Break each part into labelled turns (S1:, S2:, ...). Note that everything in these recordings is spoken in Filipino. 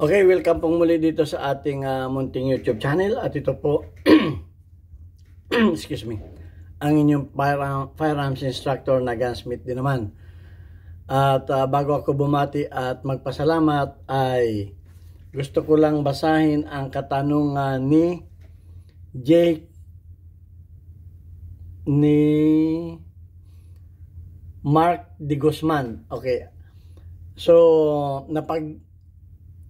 S1: Okay, welcome pong muli dito sa ating munting YouTube channel. At ito po, excuse me, ang inyong firearms instructor na gunsmith din naman. At bago ako bumati at magpasalamat ay gusto ko lang basahin ang katanungan ni Jake ni Mark de Guzman. Okay. So,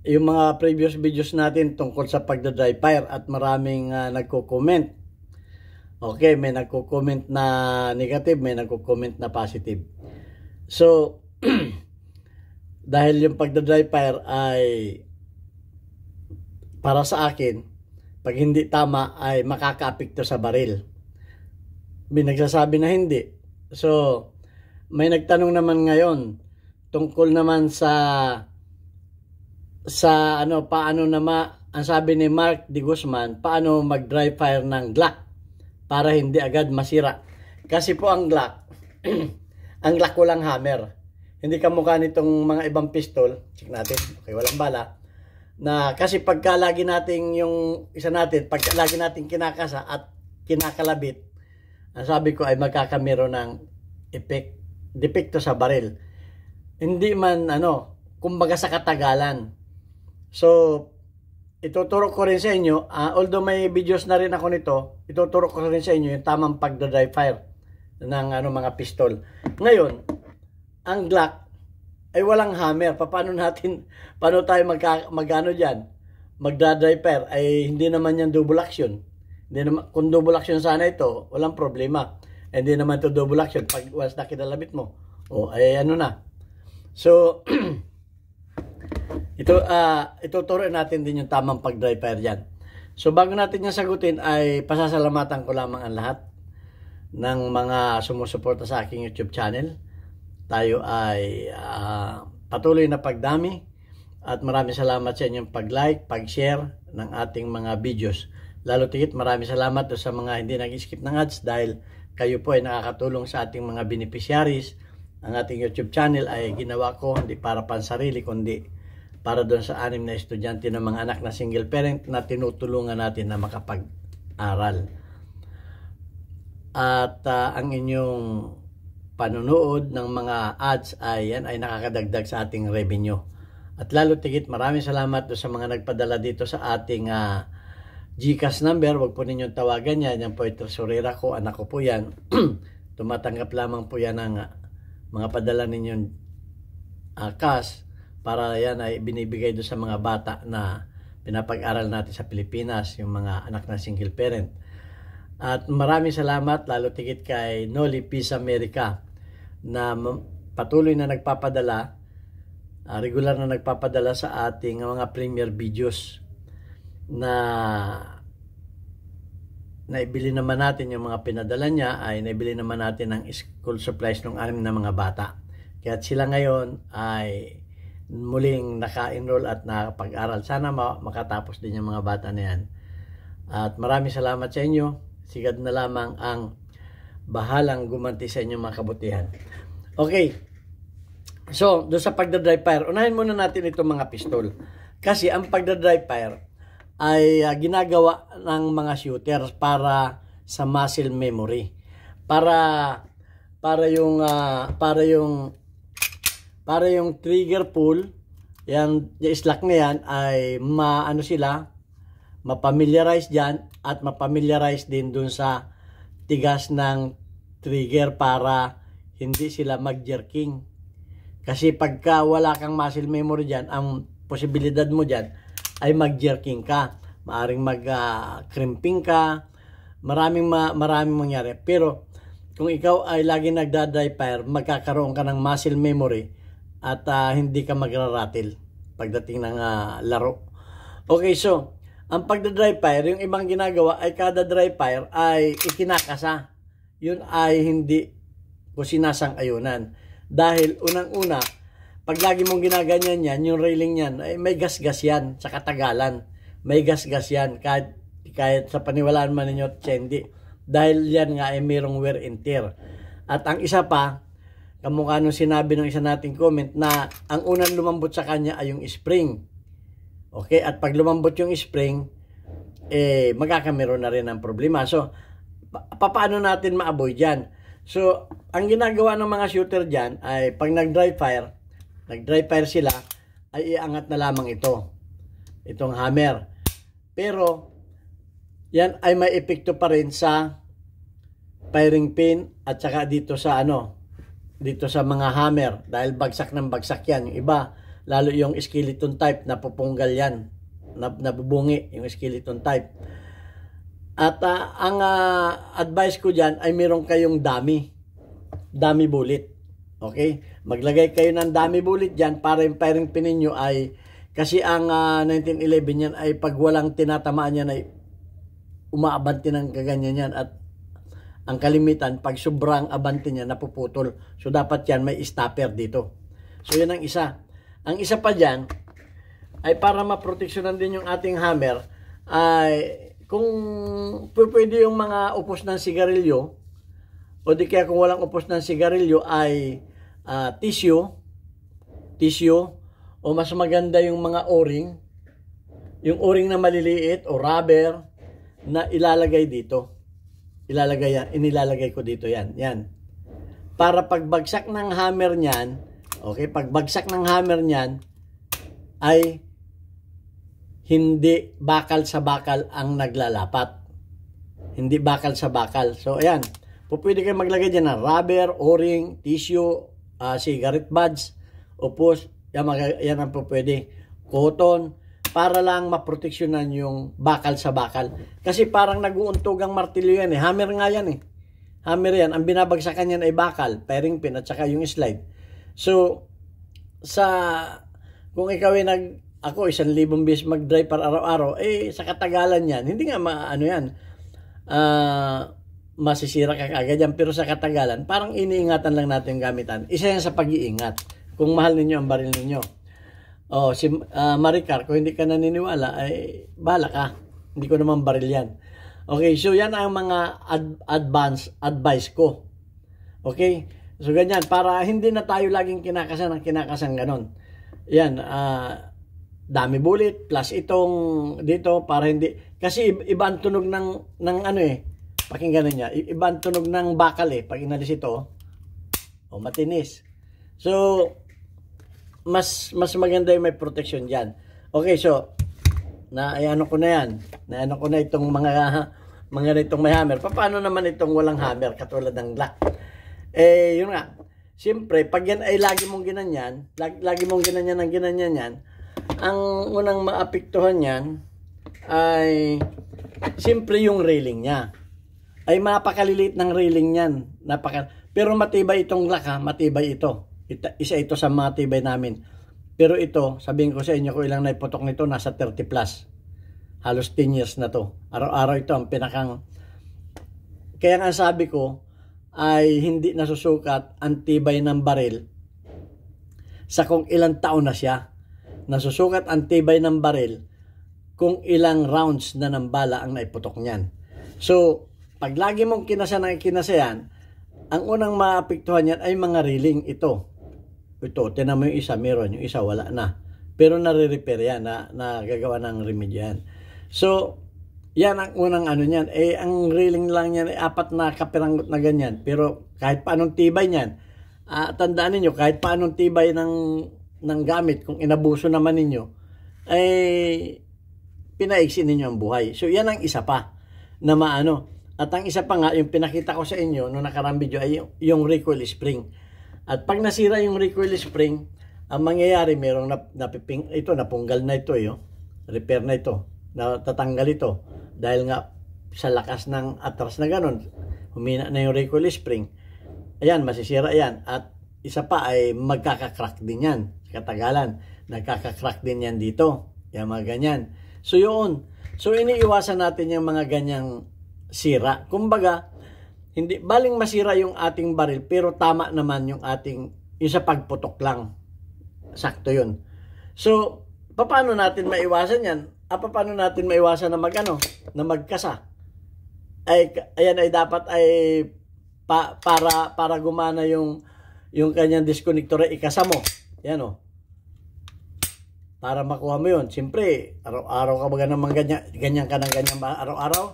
S1: yung mga previous videos natin tungkol sa pagda-dry fire at maraming nagko-comment. Okay, may nagko-comment na negative, may nagko-comment na positive. So, dahil yung pagda-dry fire ay para sa akin, pag hindi tama ay makaka-apekto sa baril. May nagsasabi na hindi. So, may nagtanong naman ngayon tungkol naman sa paano ang sabi ni Mark de Guzman, paano mag-dry fire ng Glock para hindi agad masira. Kasi po ang Glock, ang Glock walang hammer. Hindi kamukha nitong mga ibang pistol. Check natin. Okay, walang bala. Na kasi pagka lagi natin yung isa natin, pagka lagi natin kinakasa at kinakalabit, ang sabi ko ay magkakamero ng depekto sa baril. Hindi man kumbaga sa katagalan. So, ituturo ko rin sa inyo, although may videos na rin ako nito, ituturo ko rin sa inyo yung tamang pagda-dry fire ng mga pistol. Ngayon, ang Glock ay walang hammer. Paano tayo diyan? Magda-dry fire ay hindi naman yan double action. Hindi naman, kung double action sana ito, walang problema. Hindi naman ito double action pag once na kinalabit mo. Ay na. So, ituturo natin din yung tamang pag-dry fire dyan. So, bago natin yung sagutin ay pasasalamatan ko lamang ang lahat ng mga sumusuporta sa aking YouTube channel. Tayo ay patuloy na pagdami at maraming salamat sa inyong pag-like, pag-share ng ating mga videos. Lalo tigit maraming salamat sa mga hindi nag-skip ng ads dahil kayo po ay nakakatulong sa ating mga beneficiaries. Ang ating YouTube channel ay ginawa ko hindi para pansarili kundi para doon sa 6 na estudyante ng mga anak na single parent na tinutulungan natin na makapag-aral. At ang inyong panunood ng mga ads ay nakakadagdag sa ating revenue. At lalo tigit maraming salamat doon sa mga nagpadala dito sa ating GCash number. Huwag po ninyong tawagan yan. Yan po ay tresurera ko. Anak ko po yan. Tumatanggap lamang po yan ng mga padala ninyong cash para yan ay binibigay doon sa mga bata na pinapag-aral natin sa Pilipinas, yung mga anak na single parent. At maraming salamat lalo tigit kay Noli Peace America na patuloy na nagpapadala, regular na nagpapadala sa ating mga premier videos na naibili naman natin yung mga pinadala niya ay naibili naman natin ng school supplies ng 6 na mga bata. Kaya sila ngayon ay muling naka-enroll at nakapag-aral. Sana makatapos din yung mga bata na yan. At maraming salamat sa inyo. Sigad na lamang ang bahalang gumanti sa inyong mga kabutihan. Okay. So, doon sa pagda-dry fire, unahin muna natin itong mga pistol. Kasi ang pagda-dry fire ay ginagawa ng mga shooters para sa muscle memory. Para yung trigger pull, yung slack na yan ay mapamiliarize dyan at mapamiliarize din dun sa tigas ng trigger para hindi sila mag-jerking. Kasi pagka wala kang muscle memory dyan, ang posibilidad mo dyan ay mag-jerking ka. Maaring mag-crimping ka. Maraming mangyari. Pero kung ikaw ay lagi nagda-dry fire, magkakaroon ka ng muscle memory at hindi ka magraratil pagdating ng laro. Okay, so ang pagda-dry fire, yung ibang ginagawa ay kada dry fire ay ikinakasa. Yun ay hindi ko sinasang-ayunan. Dahil unang-una, pag lagi mong ginaganyan yan, yung railing yan, ay may gas-gas yan sa katagalan. May gas-gas yan kahit sa paniwalaan man ninyo hindi. Dahil yan nga ay mayroong wear and tear. At ang isa pa, kamukha nung sinabi ng isa nating comment na ang unang lumambot sa kanya ay yung spring. Okay? At pag lumambot yung spring, magkakameron na rin ng problema. So, paano natin ma-avoid yan? So, ang ginagawa ng mga shooter dyan ay pag nag-dry fire sila, ay iangat na lamang itong hammer. Pero, yan ay may epekto pa rin sa firing pin at saka dito sa dito sa mga hammer dahil bagsak ng bagsak yan. Yung iba, lalo yung skeleton type, napupunggal yan, nabubungi yung skeleton type. At ang advice ko dyan ay meron kayong dummy bullet. Okay? Maglagay kayo ng dummy bullet dyan para yung firing pin ninyo ay, kasi ang 1911 yan ay pag walang tinatamaan yan ay umaabante ng kaganyan yan, at ang kalimitan pag sobrang abante niya napuputol. So dapat yan may stopper dito. So yan ang isa. Ang isa pa dyan ay para maproteksyonan din yung ating hammer ay kung pwede yung mga upos ng sigarilyo o di kaya kung walang upos ng sigarilyo ay tissue o mas maganda yung mga o-ring, yung o-ring na maliliit o rubber na ilalagay dito. Inilalagay ko dito yan. Para pagbagsak ng hammer niyan, okay, pagbagsak ng hammer niyan ay hindi bakal sa bakal ang naglalapat. Hindi bakal sa bakal. So ayan, pwede kayo maglagay diyan ng rubber, o-ring, tissue, cigarette buds, upos, yan ang pwede. Cotton, para lang maproteksyonan yung bakal sa bakal. Kasi parang nag-uuntog ang martilyo yan eh. Hammer nga yan eh. Hammer yan. Ang binabagsakan yan ay bakal, firing pin at saka yung slide. So, kung ikaw ay ako 1,000 beses mag-drive para araw-araw, sa katagalan yan, hindi nga masisira ka agad yan. Pero sa katagalan, parang iniingatan lang natin yung gamitan. Isa yan sa pag-iingat. Kung mahal ninyo ang baril ninyo. Si Maricar, kung hindi ka naniniwala, ay bahala ka. Hindi ko naman baril yan. Okay, so yan ang mga advice ko. Okay? So ganyan, para hindi na tayo laging kinakasan ganon. Yan, dummy bullet, plus itong dito, para hindi, kasi iba ang tunog ng pakinggan niya, iba ang tunog ng bakal pag inalis ito, matinis. So, mas maganda yung may protection dyan. Okay, so naano ko na itong mga nitong may hammer. Paano naman itong walang hammer katulad ng Glock? Yun nga, siyempre pag yan ay lagi mong ginanyan yan, ang unang maapektuhan yan ay siyempre yung railing niya. Ay mapakaliliit ng railing niyan. Pero matibay itong Glock matibay ito. Isa ito sa mga tibay namin. Pero ito, sabihin ko sa inyo kung ilang naiputok nito, nasa 30 plus. Halos 10 years na to. Araw-araw ito ang pinakang. Kaya nga sabi ko, ay hindi nasusukat ang tibay ng baril sa kung ilang taon na siya. Nasusukat ang tibay ng baril kung ilang rounds na ng bala ang naiputok niyan. So, pag lagi mong kinasayan, ang unang maapektuhan niyan ay mga railing ito. Ito, tinan mo yung isa, meron, yung isa wala na. Pero nare-repair yan, na gagawa ng remedyo yan. So, yan ang unang niyan. Ang railing lang yan ay 4 na kapiranggot na ganyan. Pero kahit paanong tibay niyan, tandaan ninyo, kahit paanong tibay ng gamit, kung inabuso naman ninyo, ay pinaigsin ninyo ang buhay. So, yan ang isa pa na maano. At ang isa pa nga, yung pinakita ko sa inyo noong nakarang video ay yung recoil spring. At pag nasira yung recoil spring, ang mangyayari, merong napunggal na ito, repair na ito, natatanggal ito. Dahil nga sa lakas ng atras na ganon, humina na yung recoil spring. Ayan, masisira yan. At isa pa ay magkakakrack din yan. Sa katagalan, nagkakakrack din yan dito. Yan mga ganyan. So yun. So iniiwasan natin yung mga ganyang sira. Kumbaga, hindi baling masira yung ating baril, pero tama naman yung sa pagputok lang. Sakto yun. So, paano natin maiwasan yan? Paano natin maiwasan na magkasa? Ayan ay dapat ay para gumana yung kanyang disconnector ay ikasa mo. Yan para makuha mo yun. Siyempre, araw-araw ka ba naman ganyan ka ng ganyan ba araw-araw?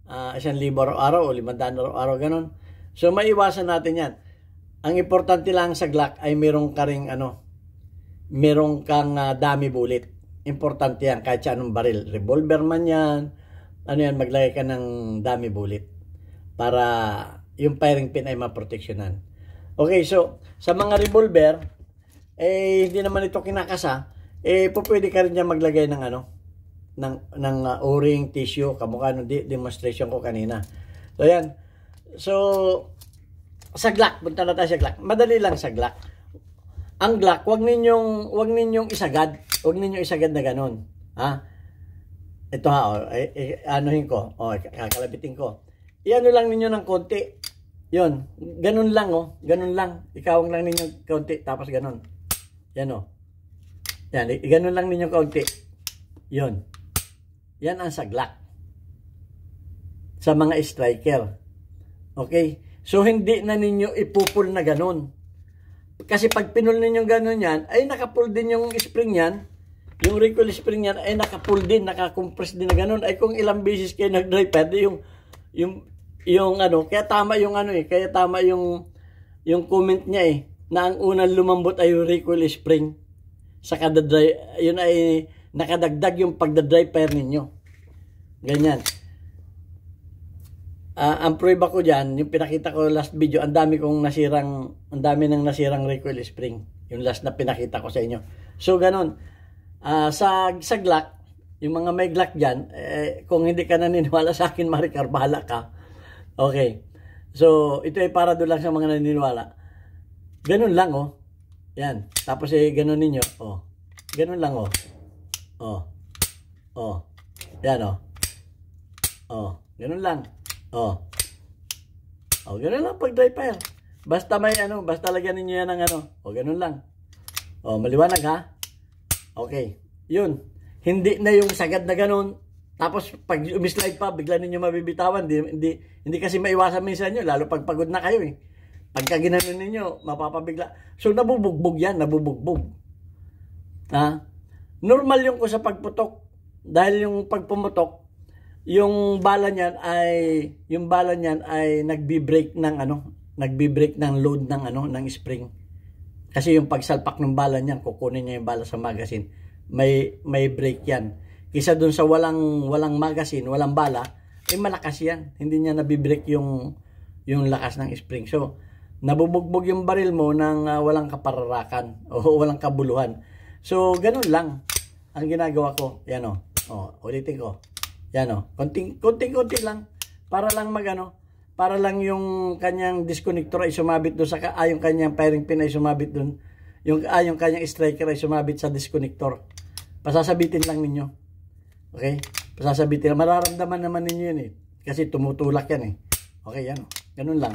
S1: 1,000 araw-araw o 500 araw-araw, ganon. So, maiwasan natin yan. Ang importante lang sa Glock ay meron ka ring meron kang dami bullet. Importante yan, kahit sa anong baril. Revolver man yan, maglagay ka ng dami bullet para yung firing pin ay maproteksyonan. Okay, so, sa mga revolver, hindi naman ito kinakasa, pwede ka rin dyan maglagay ng ng o-ring, tissue, kamukha ng demonstration ko kanina. So, yan. So, sa Glock, punta na tayo sa Glock. Madali lang sa Glock. Ang Glock, wag ninyong isagad. Wag ninyong isagad na ganun. Ha? Ito anuhin ko. Kakalabitin ko. Iano lang ninyo ng konti. Yun. Ganun lang, Ganun lang. Ikawang lang ninyo konti. Tapos ganun. Yan, Yan. Ganun lang ninyo konti. Yun. Yan ang sa Glock. Sa mga striker. Okay? So, hindi na ninyo ipupul na ganun. Kasi pag pinul ninyo ganun yan, ay nakapul din yung spring yan. Yung recoil spring yan ay nakapul din, nakakompress din na ganun. Ay kung ilang beses kayo nag-drive, pwede kaya tama yung kaya tama yung comment niya na ang unang lumambot ay yung recoil spring. Sa kada-drive, yun ay nakadagdag yung pagda-drive fire ninyo. Ganyan. Ang prueba ko dyan, yung pinakita ko last video, ang dami nang nasirang recoil spring. Yung last na pinakita ko sa inyo. So, ganun. Sa Glock, yung mga may Glock dyan, kung hindi ka naniniwala sa akin, Maricar, bahala ka. Okay. So, ito ay para doon lang sa mga naniniwala. Ganun lang, Yan. Tapos, ganun ninyo. Ganun lang, Yan, ganun lang. Ganun lang pag dry fire. Basta may basta lagyan niyo yan ng ganun lang. Maliwanag ha? Okay. Yun. Hindi na yung sagad na ganun. Tapos pag umislide pa, bigla ninyo mabibitawan. Hindi kasi maiwasan minsan nyo, lalo pag pagod na kayo Pagka ginanon ninyo, mapapabigla. So nabubugbog yan, nabubugbog. Normal yung ko sa pagputok. Dahil yung pagpumutok, yung bala niyan ay nagbi-break ng load ng spring. Kasi yung pagsalpak ng bala niyan, kukunin niya yung bala sa magazine. May break yan. Kisa dun sa walang magazine, walang bala, malakas yan. Hindi niya nabi-break yung lakas ng spring. So, nabubugbog yung baril mo ng walang kapararakan o walang kabuluhan. So, ganun lang ang ginagawa ko. Yan ulitin ko. Yan konting-konti lang para lang para lang yung kanyang disconnector ay sumabit doon yung kanyang firing pin ay sumabit doon. Yung kanyang striker ay sumabit sa disconnector. Pasasabitin lang ninyo. Okay? Pasasabitin. Mararamdaman naman ninyo yun kasi tumutulak yan Okay, yan ganun lang.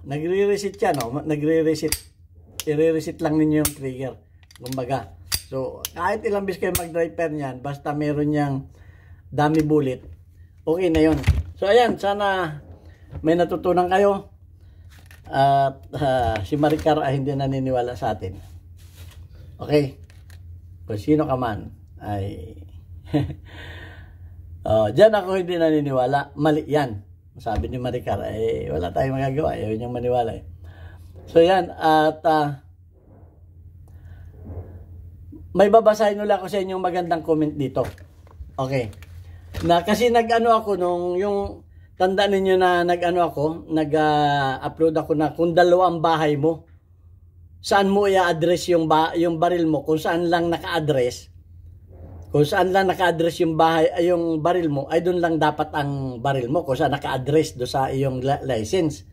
S1: Nagre-reset yan nagre-reset. I-reset lang ninyo yung trigger. Kumbaga. So, kahit ilang bis kayo mag-dry fire niyan, basta meron niyang dami bullet, okay na yun. So, ayan, sana may natutunan kayo. At si Maricar ay hindi naniniwala sa atin. Okay? Kung sino ka man, ay dyan ako hindi naniniwala. Mali yan. Sabi ni Maricar, wala tayong magagawa. Ayaw niyang maniwala So, yan. At may babasahin ulit ako sa inyong magandang comment dito. Okay. Kasi ako yung tandaan ninyo na nag-upload ako na kung dalawa ang bahay mo, saan mo i-address yung baril mo, kung saan lang naka-address yung yung baril mo, ay doon lang dapat ang baril mo, kung saan naka-address do sa iyong license.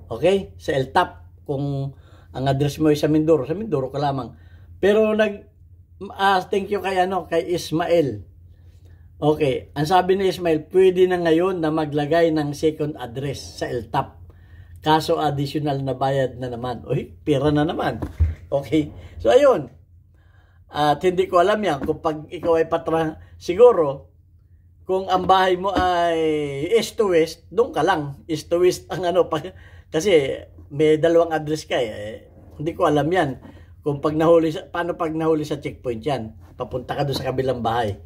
S1: Okay? Sa LTAP, kung ang address mo ay sa Mindoro ka lamang. Pero thank you kay Ismael. Okay, ang sabi ni Ismael, pwede na ngayon na maglagay ng second address sa LTAP. Kaso additional na bayad na naman. Pera na naman. Okay, so ayun. At hindi ko alam yan kung pag ikaw ay siguro, kung ang bahay mo ay east to west, doon ka lang. East to west ang kasi may dalawang address ka Hindi ko alam yan. Kung pag nahuli, paano pag nahuli sa checkpoint yan? Papunta ka doon sa kabilang bahay.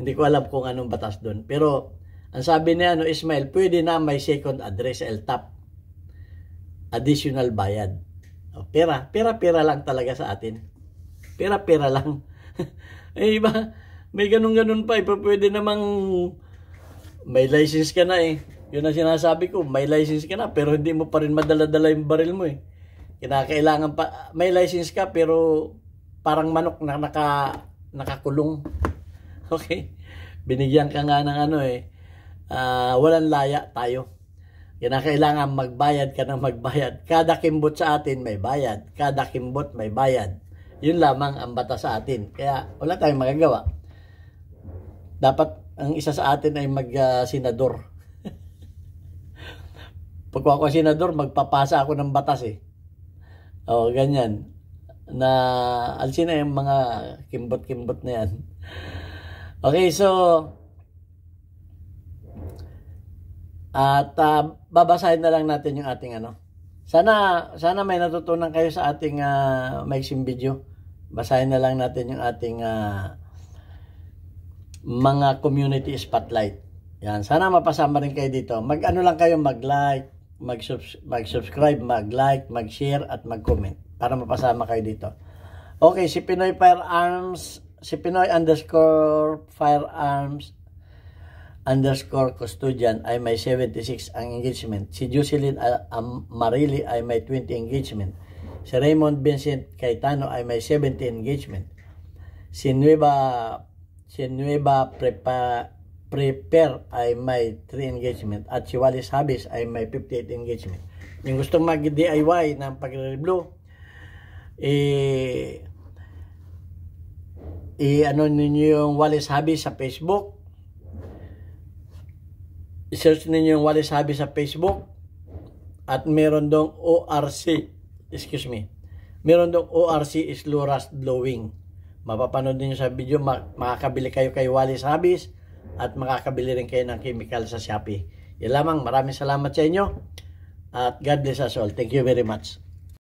S1: Hindi ko alam kung anong batas doon. Pero, ang sabi niya, Ismael, pwede na may second address sa LTAP. Additional bayad. Pera lang talaga sa atin. Pera lang. Eh, iba, may ganun-ganun pa. Pwede namang may license ka na eh. Yun ang sinasabi ko, may license ka na, pero hindi mo pa rin madala-dala yung baril mo eh. Kinakailangan pa, may license ka, pero parang manok na nakakulong. Okay? Binigyan ka nga ng walang laya tayo. Kinakailangan magbayad ka ng magbayad. Kada kimbot sa atin may bayad. Kada kimbot may bayad. Yun lamang ang batas sa atin. Kaya wala tayong magagawa. Dapat ang isa sa atin ay mag-senador. Pag ako senador, magpapasa ako ng batas eh. O, ganyan. Na, alsin na yung mga kimbot-kimbot na yan. Okay, so, at babasahin na lang natin yung ating Sana may natutunan kayo sa ating maiksing video. Basahin na lang natin yung ating mga community spotlight. Yan, sana mapasama rin kayo dito. Lang kayo, mag-like, mag-subscribe, mag-like, mag-share at mag-comment para mapasama kayo dito. Okay, si Pinoy Firearms, si Pinoy_Firearms_custodian ay may 76 ang engagement. Si Jocelyn Marili ay may 20 engagement. Si Raymond Vincent Cayetano ay may 70 engagement. Si Nueva Prepare ay may 3 engagement. At si Wallace Habis ay may 58 engagement. Yung gustong mag-DIY ng pagre-review, ninyo yung Wallace Habis sa Facebook. I-search ninyo yung Wallace Habis sa Facebook. At meron dong ORC. Meron dong ORC is low rust blowing. Mapapanood niyo sa video, makakabili kayo kay Wallace Habis at makakabili rin kayo ng chemical sa Shopee. Yan lamang, maraming salamat sa inyo at God bless us all. Thank you very much.